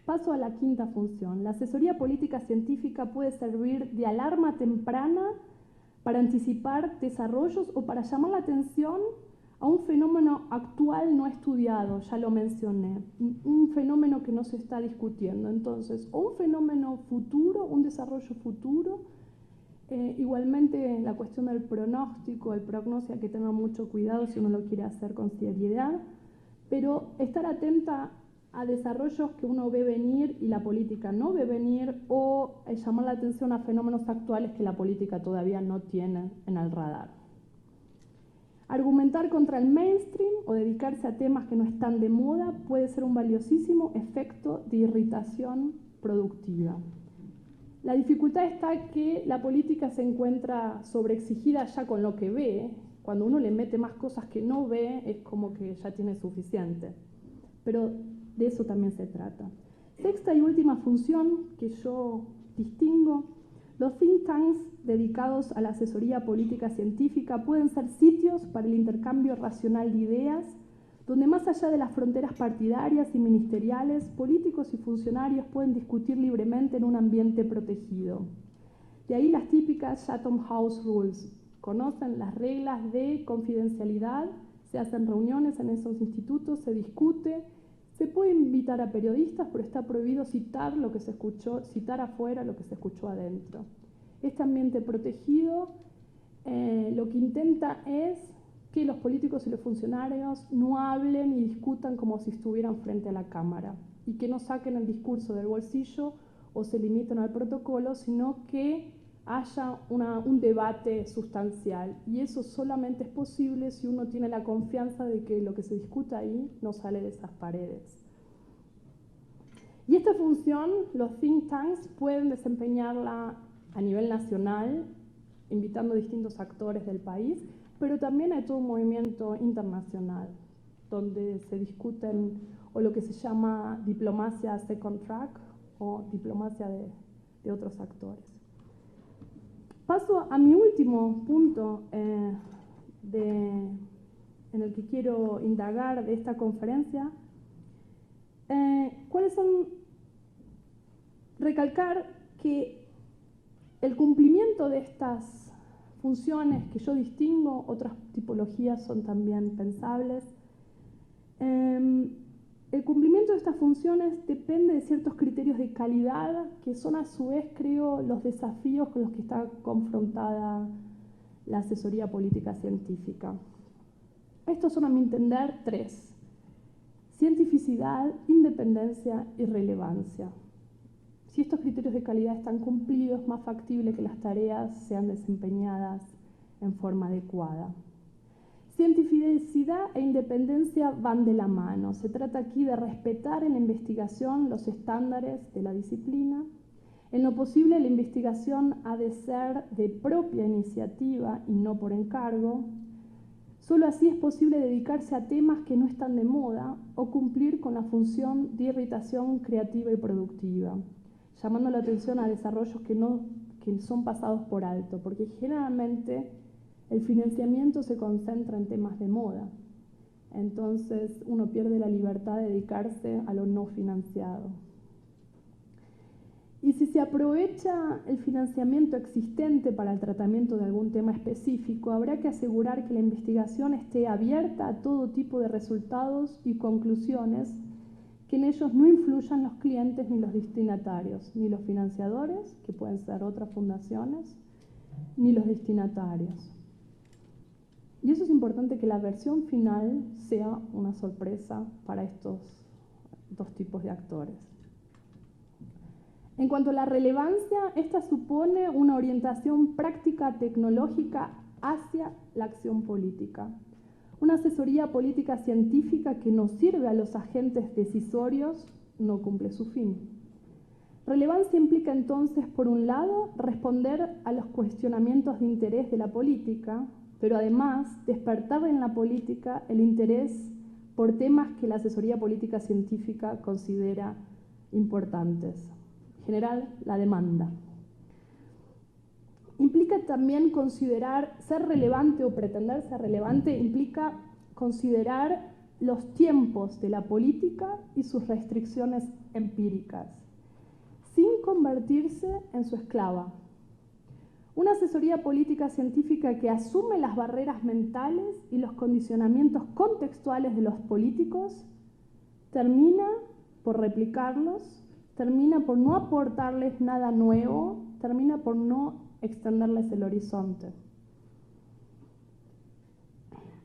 Paso a la quinta función. La asesoría política científica puede servir de alarma temprana para anticipar desarrollos o para llamar la atención a un fenómeno actual no estudiado, ya lo mencioné, un fenómeno que no se está discutiendo. Entonces, o un fenómeno futuro, un desarrollo futuro, igualmente la cuestión del pronóstico, el prognosis, hay que tener mucho cuidado si uno lo quiere hacer con seriedad, pero estar atenta a desarrollos que uno ve venir y la política no ve venir, o llamar la atención a fenómenos actuales que la política todavía no tiene en el radar. Argumentar contra el mainstream o dedicarse a temas que no están de moda puede ser un valiosísimo efecto de irritación productiva. La dificultad está que la política se encuentra sobreexigida ya con lo que ve. Cuando uno le mete más cosas que no ve, es como que ya tiene suficiente. Pero de eso también se trata. Sexta y última función que yo distingo: los think tanks dedicados a la asesoría política científica pueden ser sitios para el intercambio racional de ideas, donde más allá de las fronteras partidarias y ministeriales, políticos y funcionarios pueden discutir libremente en un ambiente protegido. De ahí las típicas Chatham House Rules. Conocen las reglas de confidencialidad, se hacen reuniones en esos institutos, se discute. Se puede invitar a periodistas, pero está prohibido citar lo que se escuchó, citar afuera lo que se escuchó adentro. Este ambiente protegido lo que intenta es que los políticos y los funcionarios no hablen y discutan como si estuvieran frente a la cámara, y que no saquen el discurso del bolsillo o se limiten al protocolo, sino que haya un debate sustancial. Y eso solamente es posible si uno tiene la confianza de que lo que se discuta ahí no sale de esas paredes. Y esta función los think tanks pueden desempeñarla a nivel nacional, invitando a distintos actores del país, pero también hay todo un movimiento internacional. donde se discuten o lo que se llama diplomacia second track o diplomacia de otros actores. Paso a mi último punto en el que quiero indagar de esta conferencia. ¿Cuáles son? Recalcar que el cumplimiento de estas funciones que yo distingo, otras tipologías son también pensables, el cumplimiento de estas funciones depende de ciertos criterios de calidad que son a su vez, creo, los desafíos con los que está confrontada la asesoría política científica. Estos son, a mi entender, tres: cientificidad, independencia y relevancia. Si estos criterios de calidad están cumplidos, es más factible que las tareas sean desempeñadas en forma adecuada. Cientificidad e independencia van de la mano. Se trata aquí de respetar en la investigación los estándares de la disciplina. En lo posible, la investigación ha de ser de propia iniciativa y no por encargo. Solo así es posible dedicarse a temas que no están de moda o cumplir con la función de irritación creativa y productiva, llamando la atención a desarrollos que son pasados por alto, porque generalmente el financiamiento se concentra en temas de moda. Entonces uno pierde la libertad de dedicarse a lo no financiado. Y si se aprovecha el financiamiento existente para el tratamiento de algún tema específico, habrá que asegurar que la investigación esté abierta a todo tipo de resultados y conclusiones, que en ellos no influyan los clientes ni los destinatarios, ni los financiadores, que pueden ser otras fundaciones, ni los destinatarios. Y eso es importante, que la versión final sea una sorpresa para estos dos tipos de actores. En cuanto a la relevancia, esta supone una orientación práctica tecnológica hacia la acción política. Una asesoría política científica que no sirve a los agentes decisorios no cumple su fin. Relevancia implica entonces, por un lado, responder a los cuestionamientos de interés de la política, pero además despertar en la política el interés por temas que la asesoría política científica considera importantes. En general, la demanda. Implica también considerar ser relevante o pretender ser relevante, implica considerar los tiempos de la política y sus restricciones empíricas, sin convertirse en su esclava. Una asesoría política científica que asume las barreras mentales y los condicionamientos contextuales de los políticos termina por replicarlos, termina por no aportarles nada nuevo, termina por no extenderles el horizonte.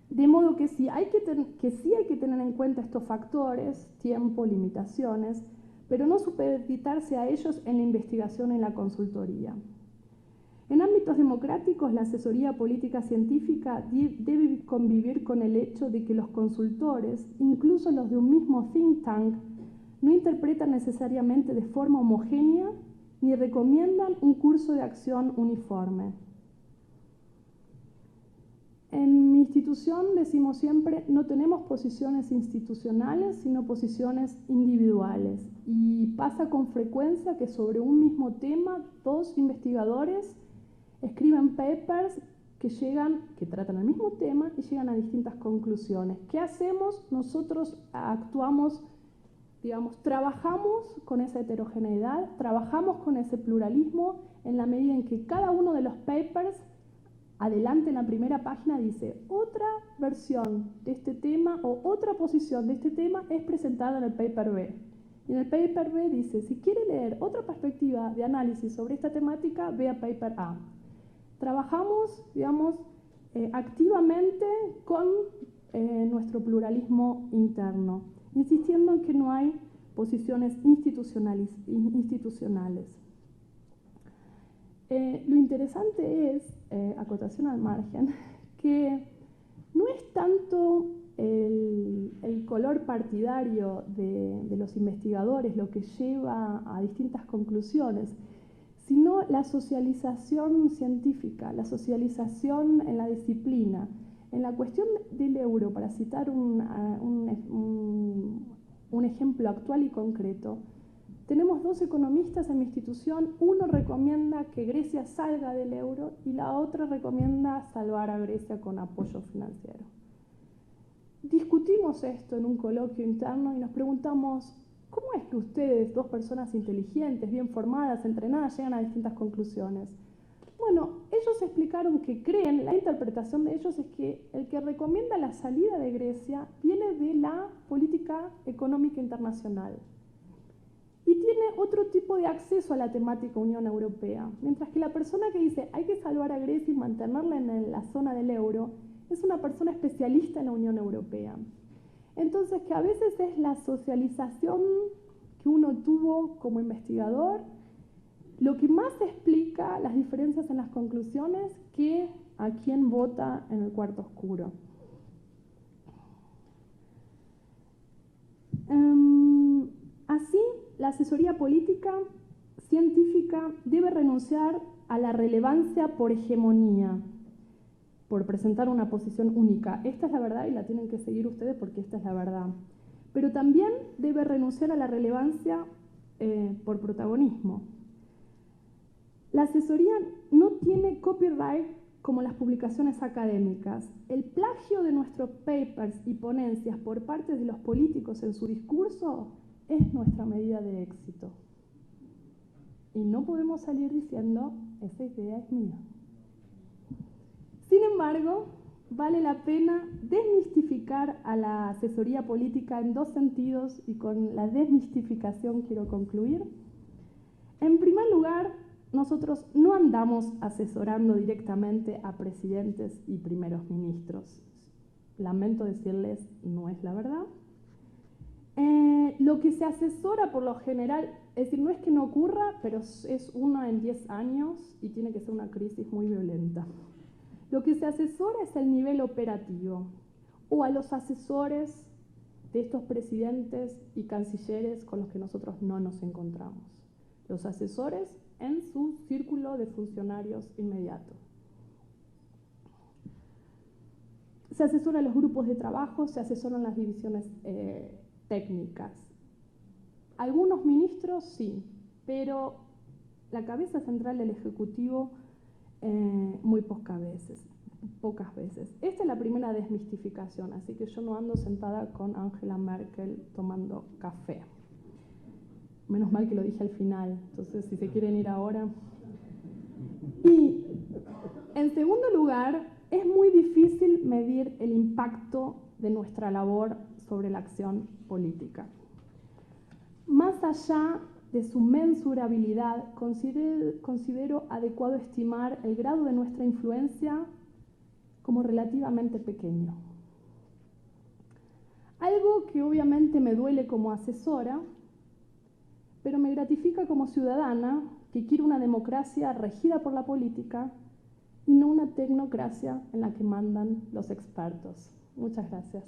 De modo que sí hay que tener en cuenta estos factores, tiempo, limitaciones, pero no supeditarse a ellos en la investigación y en la consultoría. En ámbitos democráticos, la asesoría política científica debe convivir con el hecho de que los consultores, incluso los de un mismo think tank, no interpretan necesariamente de forma homogénea ni recomiendan un curso de acción uniforme. En mi institución decimos siempre, no tenemos posiciones institucionales, sino posiciones individuales. Y pasa con frecuencia que sobre un mismo tema, dos investigadores escriben papers que tratan el mismo tema y llegan a distintas conclusiones. ¿Qué hacemos? Nosotros actuamos, trabajamos con esa heterogeneidad, trabajamos con ese pluralismo en la medida en que cada uno de los papers, adelante en la primera página, dice otra versión de este tema o otra posición de este tema es presentada en el paper B. Y en el paper B dice, si quiere leer otra perspectiva de análisis sobre esta temática, vea paper A. Trabajamos, activamente con nuestro pluralismo interno, insistiendo en que no hay posiciones institucionales. Lo interesante es, acotación al margen, que no es tanto el color partidario de los investigadores lo que lleva a distintas conclusiones, sino la socialización científica, la socialización en la disciplina. En la cuestión del euro, para citar un ejemplo actual y concreto, tenemos dos economistas en mi institución, uno recomienda que Grecia salga del euro y la otra recomienda salvar a Grecia con apoyo financiero. Discutimos esto en un coloquio interno y nos preguntamos, ¿cómo es que ustedes, dos personas inteligentes, bien formadas, entrenadas, llegan a distintas conclusiones? Bueno, ellos explicaron que creen, la interpretación de ellos es que el que recomienda la salida de Grecia viene de la política económica internacional y tiene otro tipo de acceso a la temática Unión Europea, mientras que la persona que dice hay que salvar a Grecia y mantenerla en la zona del euro es una persona especialista en la Unión Europea. Entonces, que a veces es la socialización que uno tuvo como investigador lo que más explica las diferencias en las conclusiones que a quién vota en el cuarto oscuro. Así, la asesoría política científica debe renunciar a la relevancia por hegemonía, por presentar una posición única. Esta es la verdad y la tienen que seguir ustedes porque esta es la verdad. Pero también debe renunciar a la relevancia por protagonismo. La asesoría no tiene copyright como las publicaciones académicas. El plagio de nuestros papers y ponencias por parte de los políticos en su discurso es nuestra medida de éxito. Y no podemos salir diciendo, esa idea es mía. Sin embargo, vale la pena desmistificar a la asesoría política en dos sentidos y con la desmistificación quiero concluir. En primer lugar, nosotros no andamos asesorando directamente a presidentes y primeros ministros. Lamento decirles, no es la verdad. Lo que se asesora por lo general, es decir, no es que no ocurra, pero es una en 10 años y tiene que ser una crisis muy violenta. Lo que se asesora es el nivel operativo o a los asesores de estos presidentes y cancilleres con los que nosotros no nos encontramos. Los asesores en su círculo de funcionarios inmediatos. Se asesoran los grupos de trabajo, se asesoran las divisiones técnicas. Algunos ministros sí, pero la cabeza central del Ejecutivo muy pocas veces. Esta es la primera desmistificación, así que yo no ando sentada con Angela Merkel tomando café. Menos mal que lo dije al final, entonces si se quieren ir ahora. Y en segundo lugar, es muy difícil medir el impacto de nuestra labor sobre la acción política. Más allá de su mensurabilidad, considero adecuado estimar el grado de nuestra influencia como relativamente pequeño. Algo que obviamente me duele como asesora, pero me gratifica como ciudadana que quiere una democracia regida por la política y no una tecnocracia en la que mandan los expertos. Muchas gracias.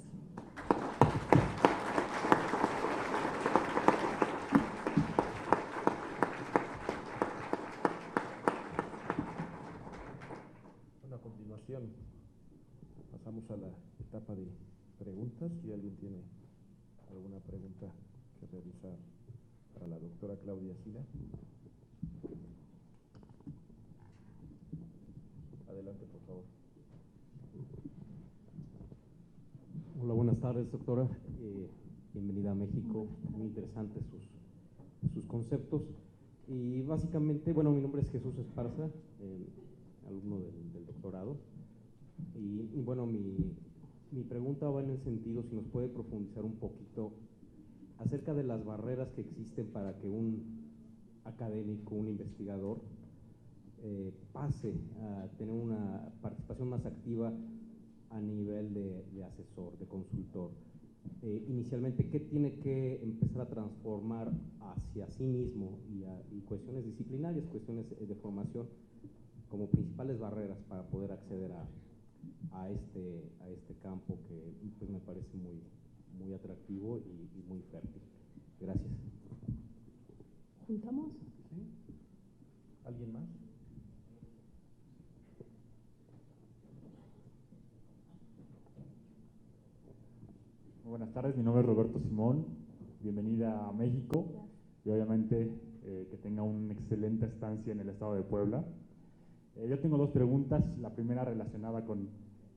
Bueno, a continuación pasamos a la etapa de preguntas. Si alguien tiene alguna pregunta que realizar para la doctora Claudia Sila. Adelante, por favor. Hola, buenas tardes, doctora. Bienvenida a México. Muy interesantes sus conceptos. Y básicamente, bueno, mi nombre es Jesús Esparza, alumno del doctorado. Y bueno, mi pregunta va en el sentido, si nos puede profundizar un poquito acerca de las barreras que existen para que un académico, un investigador, pase a tener una participación más activa a nivel de asesor, de consultor. Inicialmente, ¿qué tiene que empezar a transformar hacia sí mismo y cuestiones disciplinarias, cuestiones de formación como principales barreras para poder acceder a este campo que pues, me parece muy atractivo y muy fértil? Gracias. ¿Juntamos? ¿Sí? ¿Alguien más? tardes, mi nombre es Roberto Simón, bienvenida a México y obviamente que tenga una excelente estancia en el estado de Puebla. Yo tengo dos preguntas, la primera relacionada con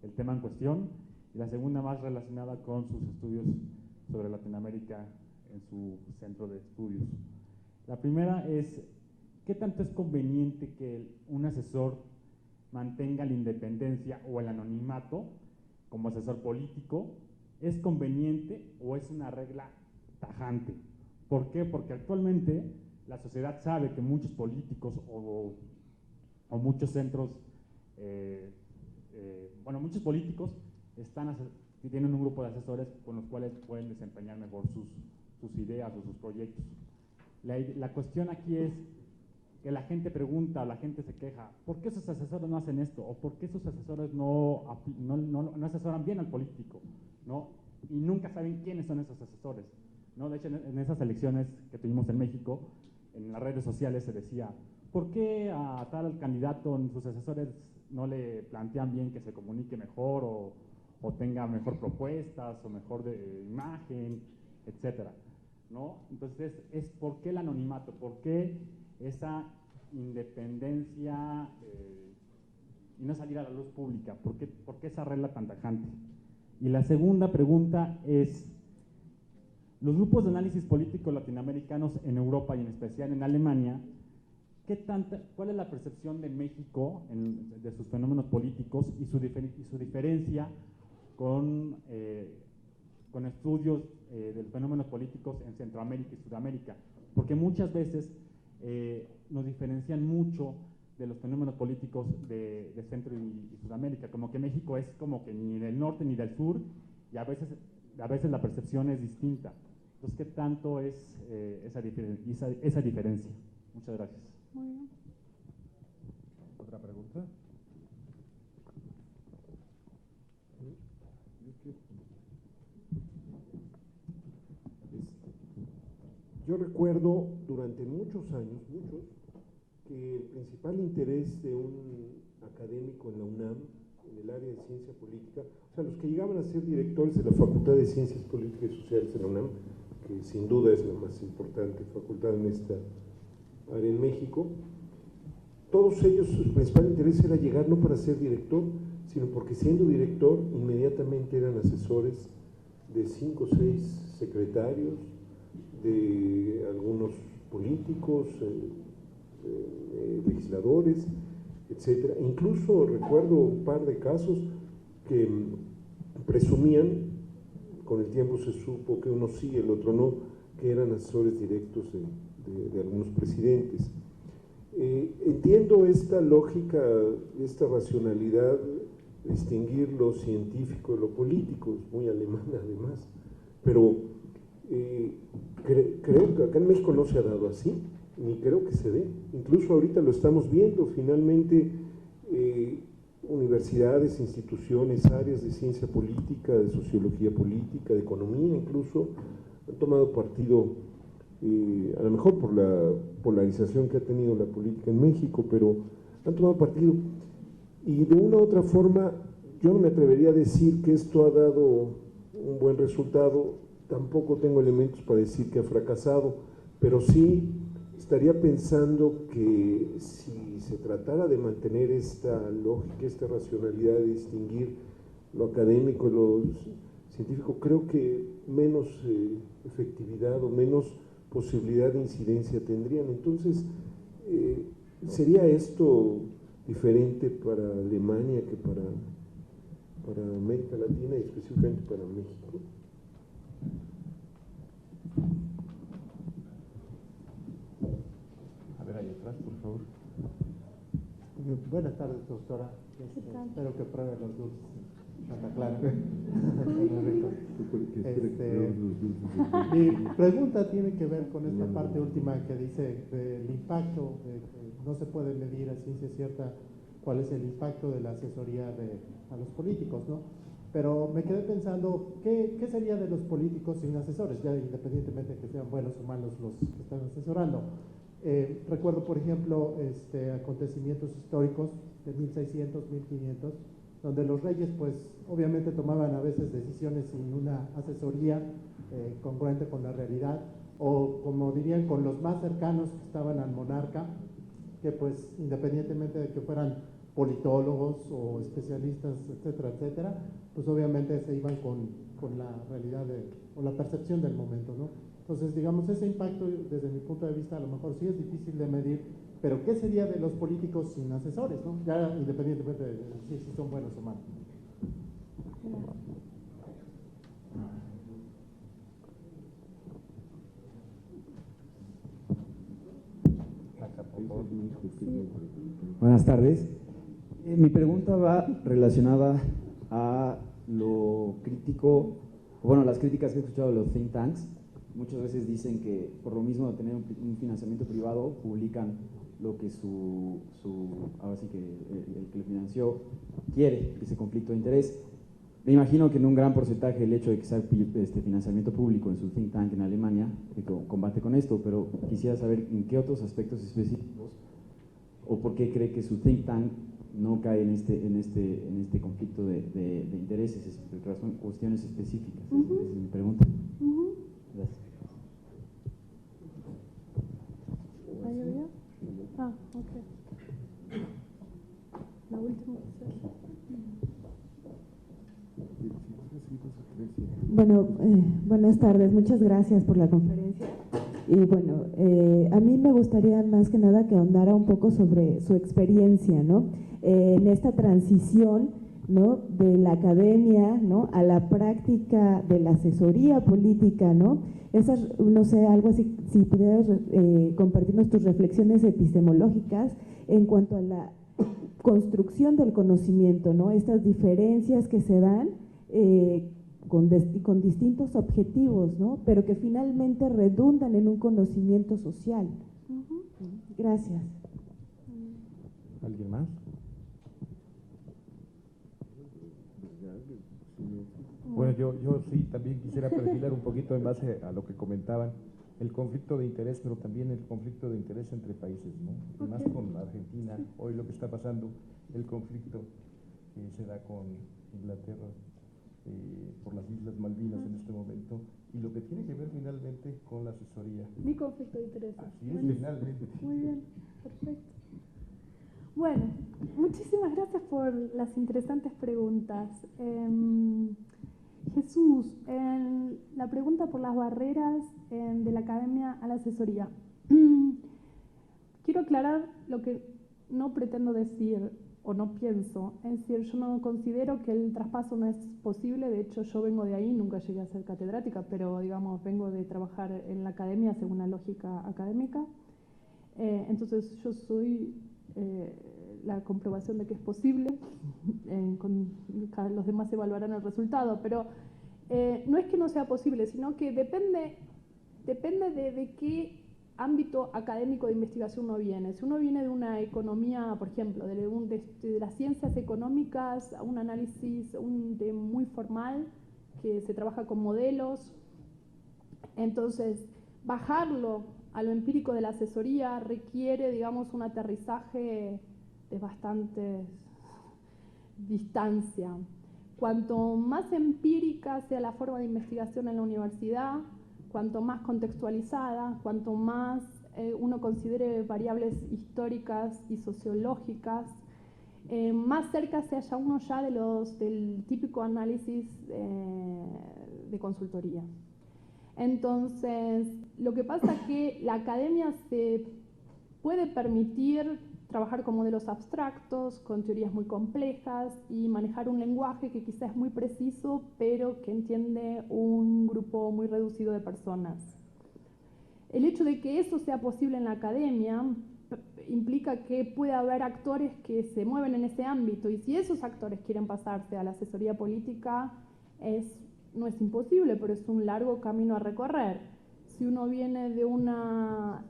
el tema en cuestión y la segunda más relacionada con sus estudios sobre Latinoamérica en su centro de estudios. La primera es, ¿qué tanto es conveniente que un asesor mantenga la independencia o el anonimato como asesor político? ¿Es conveniente o es una regla tajante? ¿Por qué? Porque actualmente la sociedad sabe que muchos políticos o muchos centros, muchos políticos tienen un grupo de asesores con los cuales pueden desempeñar mejor sus ideas o sus proyectos. La cuestión aquí es que la gente pregunta o la gente se queja, ¿por qué esos asesores no hacen esto? ¿O por qué esos asesores no asesoran bien al político? ¿No? Y nunca saben quiénes son esos asesores, ¿no? De hecho, en esas elecciones que tuvimos en México, en las redes sociales se decía, ¿por qué a tal candidato sus asesores no le plantean bien que se comunique mejor o tenga mejor propuestas o mejor de imagen, etcétera? ¿No? Entonces, ¿por qué el anonimato? ¿Por qué esa independencia y no salir a la luz pública? ¿Por qué esa regla tan tajante? Y la segunda pregunta es, los grupos de análisis político latinoamericanos en Europa y en especial en Alemania, ¿cuál es la percepción de México de sus fenómenos políticos y su diferencia con estudios de los fenómenos políticos en Centroamérica y Sudamérica? Porque muchas veces nos diferencian mucho de los fenómenos políticos de Centro y Sudamérica, como que México es como que ni del norte ni del sur, y a veces la percepción es distinta. Entonces, ¿qué tanto es esa diferencia? Muchas gracias. Muy bien. ¿Otra pregunta? Yo recuerdo durante muchos años, que el principal interés de un académico en la UNAM, en el área de ciencia política, o sea, los que llegaban a ser directores de la Facultad de Ciencias Políticas y Sociales de la UNAM, que sin duda es la más importante facultad en esta área en México, todos ellos, su principal interés era llegar no para ser director, sino porque siendo director inmediatamente eran asesores de 5 o 6 secretarios, de algunos políticos, legisladores, etcétera. Incluso recuerdo un par de casos que presumían, con el tiempo se supo que uno sí, el otro no, que eran asesores directos de algunos presidentes. Entiendo esta lógica, esta racionalidad, distinguir lo científico de lo político, es muy alemana además, pero creo que acá en México no se ha dado así, ni creo que se dé. Incluso ahorita lo estamos viendo, finalmente universidades, instituciones, áreas de ciencia política, de sociología política, de economía incluso, han tomado partido, a lo mejor por la polarización que ha tenido la política en México, pero han tomado partido. Y de una u otra forma, yo no me atrevería a decir que esto ha dado un buen resultado, tampoco tengo elementos para decir que ha fracasado, pero sí estaría pensando que si se tratara de mantener esta lógica, esta racionalidad de distinguir lo académico y lo científico, creo que menos efectividad o menos posibilidad de incidencia tendrían. Entonces, ¿sería esto diferente para Alemania que para América Latina y específicamente para México? A ver, ahí atrás, por favor. Buenas tardes, doctora. Espero que pruebe los dulces. Santa Clara. Mi pregunta tiene que ver con esta parte última que dice del impacto, no se puede medir a ciencia cierta cuál es el impacto de la asesoría a los políticos, ¿no? Pero me quedé pensando, ¿qué sería de los políticos sin asesores? Ya independientemente de que sean buenos o malos los que están asesorando. Recuerdo, por ejemplo, acontecimientos históricos de 1600, 1500, donde los reyes pues obviamente tomaban a veces decisiones sin una asesoría congruente con la realidad, o como dirían, con los más cercanos que estaban al monarca, que pues independientemente de que fueran politólogos o especialistas, etcétera, etcétera, pues obviamente se iban con la realidad o la percepción del momento, ¿no? Entonces, digamos, ese impacto desde mi punto de vista a lo mejor sí es difícil de medir, pero ¿qué sería de los políticos sin asesores, ¿no? Ya independientemente de si son buenos o malos. Buenas tardes. Mi pregunta va relacionada a lo crítico, bueno, las críticas que he escuchado de los think tanks. Muchas veces dicen que por lo mismo de tener un financiamiento privado, publican lo que ahora sí que el que le financió quiere, ese conflicto de interés. Me imagino que en un gran porcentaje el hecho de que sea financiamiento público en su think tank en Alemania combate con esto, pero quisiera saber en qué otros aspectos específicos o por qué cree que su think tank no cae en este conflicto de intereses, son cuestiones específicas. Esa es mi pregunta. Gracias. Ok. La última. Bueno, buenas tardes, muchas gracias por la conferencia. Y bueno, a mí me gustaría más que nada que ahondara un poco sobre su experiencia, ¿no? En esta transición, ¿no?, de la academia, ¿no?, a la práctica de la asesoría política, ¿no? Esas, no sé, algo así, si pudieras compartirnos tus reflexiones epistemológicas en cuanto a la construcción del conocimiento, ¿no? Estas diferencias que se dan con distintos objetivos, ¿no?, pero que finalmente redundan en un conocimiento social. Gracias. ¿Alguien más? Bueno, yo sí también quisiera perfilar un poquito en base a lo que comentaban, el conflicto de interés, pero también el conflicto de interés entre países, ¿no? Más con Argentina, hoy lo que está pasando, el conflicto que se da con Inglaterra por las Islas Malvinas en este momento, y lo que tiene que ver finalmente con la asesoría. Mi conflicto de interés. Así es, finalmente. Muy bien, perfecto. Bueno, muchísimas gracias por las interesantes preguntas. Jesús, la pregunta por las barreras de la academia a la asesoría. Quiero aclarar lo que no pretendo decir o no pienso. Es decir, yo no considero que el traspaso no es posible. De hecho, yo vengo de ahí, nunca llegué a ser catedrática, pero digamos, vengo de trabajar en la academia según la lógica académica. Entonces, yo soy la comprobación de que es posible. Los demás evaluarán el resultado, pero no es que no sea posible, sino que depende de qué ámbito académico de investigación uno viene. Si uno viene de una economía, por ejemplo, de las ciencias económicas, a un análisis muy formal, que se trabaja con modelos, entonces bajarlo a lo empírico de la asesoría requiere, digamos, un aterrizaje de bastante distancia. Cuanto más empírica sea la forma de investigación en la universidad, cuanto más contextualizada, cuanto más uno considere variables históricas y sociológicas, más cerca se halla uno ya del típico análisis de consultoría. Entonces, lo que pasa es que la academia se puede permitir trabajar con modelos abstractos, con teorías muy complejas y manejar un lenguaje que quizás es muy preciso, pero que entiende un grupo muy reducido de personas. El hecho de que eso sea posible en la academia implica que puede haber actores que se mueven en ese ámbito, y si esos actores quieren pasarse a la asesoría política, no es imposible, pero es un largo camino a recorrer. Si uno viene de una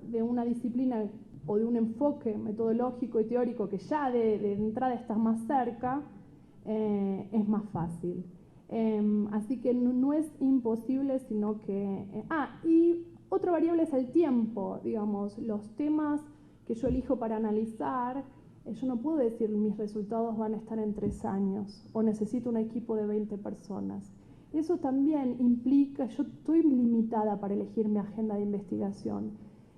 disciplina o de un enfoque metodológico y teórico que ya de entrada está más cerca, es más fácil. Así que no es imposible, sino que... y otra variable es el tiempo, digamos, los temas que yo elijo para analizar Yo no puedo decir mis resultados van a estar en 3 años o necesito un equipo de 20 personas. Eso también implica, yo estoy limitada para elegir mi agenda de investigación.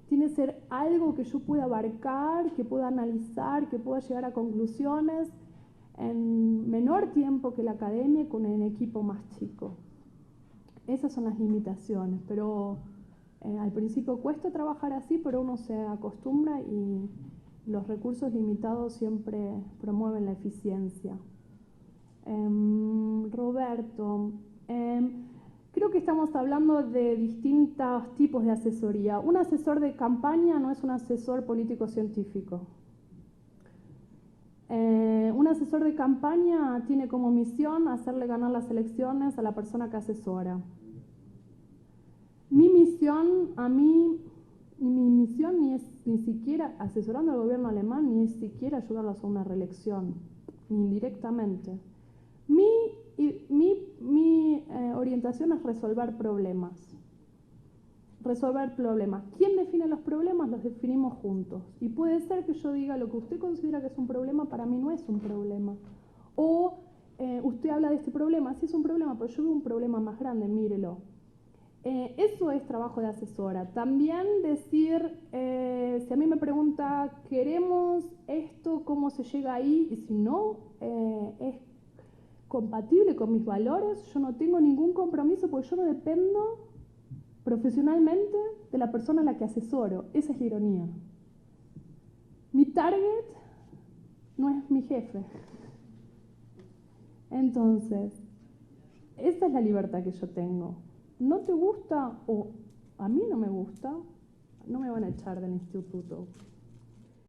Tiene que ser algo que yo pueda abarcar, que pueda analizar, que pueda llegar a conclusiones en menor tiempo que la academia y con un equipo más chico. Esas son las limitaciones, pero al principio cuesta trabajar así, pero uno se acostumbra y los recursos limitados siempre promueven la eficiencia. Roberto, creo que estamos hablando de distintos tipos de asesoría. Un asesor de campaña no es un asesor político-científico. Un asesor de campaña tiene como misión hacerle ganar las elecciones a la persona que asesora. Mi misión ni es ni siquiera asesorando al gobierno alemán, ni siquiera ayudarlos a una reelección, ni indirectamente. Mi orientación es resolver problemas. ¿Quién define los problemas? Los definimos juntos. Y puede ser que yo diga lo que usted considera que es un problema, para mí no es un problema. O usted habla de este problema, sí es un problema, pero yo veo un problema más grande, mírelo. Eso es trabajo de asesora. También decir, si a mí me pregunta, ¿queremos esto? ¿Cómo se llega ahí? Y si no, es compatible con mis valores, yo no tengo ningún compromiso porque yo no dependo profesionalmente de la persona a la que asesoro. Esa es la ironía. Mi target no es mi jefe. Entonces, esa es la libertad que yo tengo. ¿No te gusta o a mí no me gusta? No me van a echar del instituto.